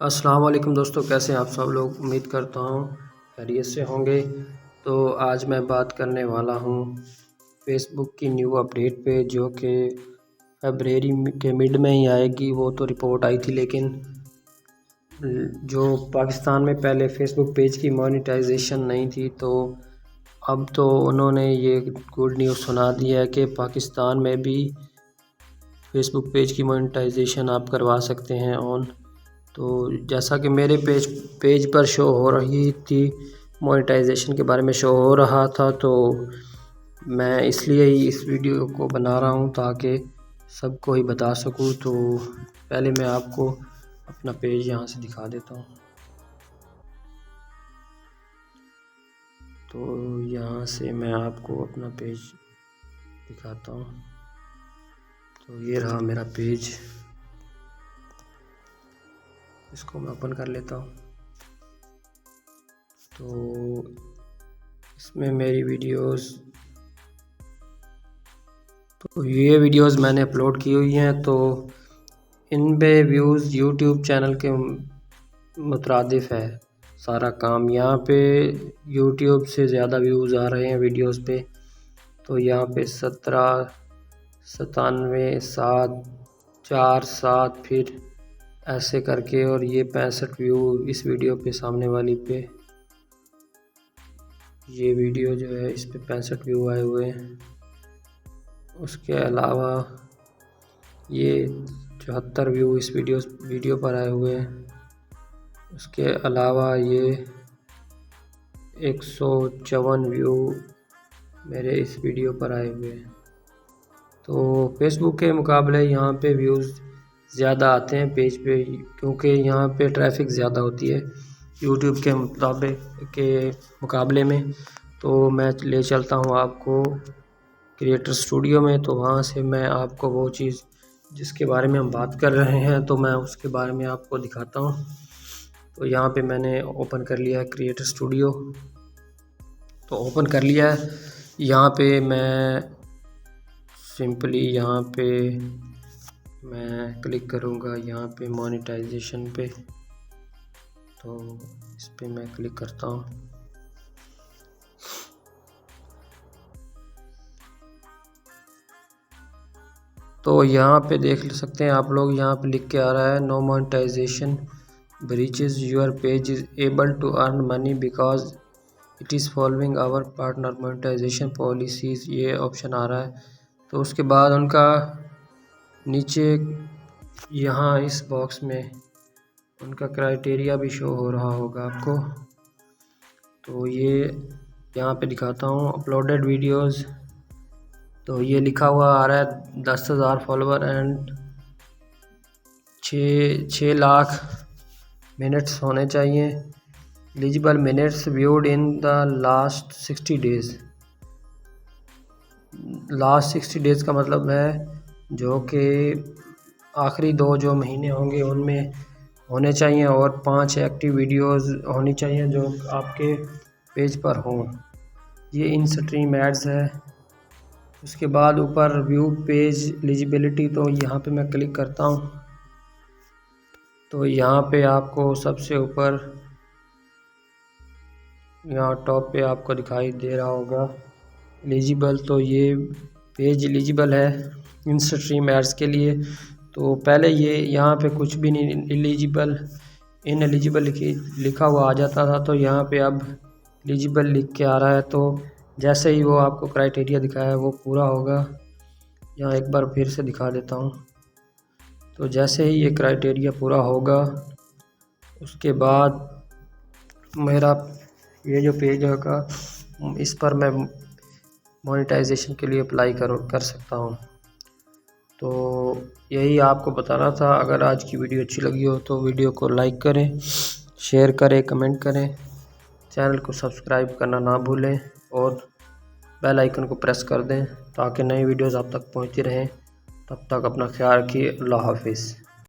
अस्सलाम वालेकुम दोस्तों, कैसे हैं आप सब लोग। उम्मीद करता हूँ खैरियत से होंगे। तो आज मैं बात करने वाला हूँ फेसबुक की न्यू अपडेट पे, जो कि फरवरी के मिड में ही आएगी। वो तो रिपोर्ट आई थी, लेकिन जो पाकिस्तान में पहले फेसबुक पेज की मोनेटाइजेशन नहीं थी, तो अब तो उन्होंने ये गुड न्यूज़ सुना दी है कि पाकिस्तान में भी फेसबुक पेज की मोनेटाइजेशन आप करवा सकते हैं ऑन। तो जैसा कि मेरे पेज पर शो हो रही थी, मोनेटाइजेशन के बारे में शो हो रहा था, तो मैं इसलिए ही इस वीडियो को बना रहा हूँ ताकि सबको ही बता सकूँ। तो पहले मैं आपको अपना पेज यहाँ से दिखा देता हूँ। तो यहाँ से मैं आपको अपना पेज दिखाता हूँ। तो ये रहा मेरा पेज, इसको मैं ओपन कर लेता हूँ। तो इसमें मेरी वीडियोस, तो ये वीडियोस मैंने अपलोड की हुई हैं, तो इन पे व्यूज़ यूट्यूब चैनल के मुतरादिफ है सारा काम। यहाँ पे यूट्यूब से ज़्यादा व्यूज़ आ रहे हैं वीडियोस पे। तो यहाँ पे 17, 97, 7, 4, 7 फिर ऐसे करके, और ये 65 व्यू इस वीडियो पे, सामने वाली पे। ये वीडियो जो है इस पे 65 व्यू आए हुए हैं। उसके अलावा ये 74 व्यू इस वीडियो पर आए हुए हैं। उसके अलावा ये 154 व्यू मेरे इस वीडियो पर आए हुए हैं। तो फेसबुक के मुकाबले यहाँ पे व्यूज़ ज़्यादा आते हैं पेज पे, क्योंकि यहाँ पे ट्रैफिक ज़्यादा होती है यूट्यूब के मुकाबले में। तो मैं ले चलता हूँ आपको क्रिएटर स्टूडियो में। तो वहाँ से मैं आपको वो चीज़ जिसके बारे में हम बात कर रहे हैं, तो मैं उसके बारे में आपको दिखाता हूँ। तो यहाँ पे मैंने ओपन कर लिया है क्रिएटर स्टूडियो। तो ओपन कर लिया है। यहाँ पे मैं सिंपली यहाँ पे मैं क्लिक करूँगा, यहाँ पे मोनेटाइजेशन पे। तो इस पे मैं क्लिक करता हूँ। तो यहाँ पे देख सकते हैं आप लोग, यहाँ पे लिख के आ रहा है no monetization breaches, your page is able to earn money because it is following our partner monetization policies, ये ऑप्शन आ रहा है। तो उसके बाद उनका नीचे यहाँ इस बॉक्स में उनका क्राइटेरिया भी शो हो रहा होगा आपको। तो ये यहाँ पे दिखाता हूँ अपलोडेड वीडियोस। तो ये लिखा हुआ आ रहा है 10,000 फॉलोवर एंड 6 लाख मिनट्स होने चाहिए। Eligible minutes viewed in the last 60 days. Last 60 days का मतलब है जो कि आखिरी 2 जो महीने होंगे उनमें होने चाहिए, और 5 एक्टिव वीडियोस होनी चाहिए जो आपके पेज पर हों। ये इन स्ट्रीम एड्स है। उसके बाद ऊपर व्यू पेज एलिजिबिलिटी, तो यहाँ पे मैं क्लिक करता हूँ। तो यहाँ पे आपको सबसे ऊपर यहाँ टॉप पे आपको दिखाई दे रहा होगा एलिजिबल। तो ये पेज एलिजिबल है इन स्ट्रीम एड्स के लिए। तो पहले ये यहाँ पे कुछ भी नहीं, एलिजिबल इन एलिजिबल लिखा हुआ आ जाता था, तो यहाँ पे अब एलिजिबल लिख के आ रहा है। तो जैसे ही वो आपको क्राइटेरिया दिखाया है वो पूरा होगा। यहाँ एक बार फिर से दिखा देता हूँ। तो जैसे ही ये क्राइटेरिया पूरा होगा, उसके बाद मेरा ये जो पेज होगा इस पर मैं मोनेटाइजेशन के लिए अप्लाई कर सकता हूँ। तो यही आपको बताना था। अगर आज की वीडियो अच्छी लगी हो तो वीडियो को लाइक करें, शेयर करें, कमेंट करें, चैनल को सब्सक्राइब करना ना भूलें, और बेल आइकन को प्रेस कर दें ताकि नई वीडियोस आप तक पहुंचती रहें। तब तक अपना ख्याल रखिए। अल्लाह हाफिज़।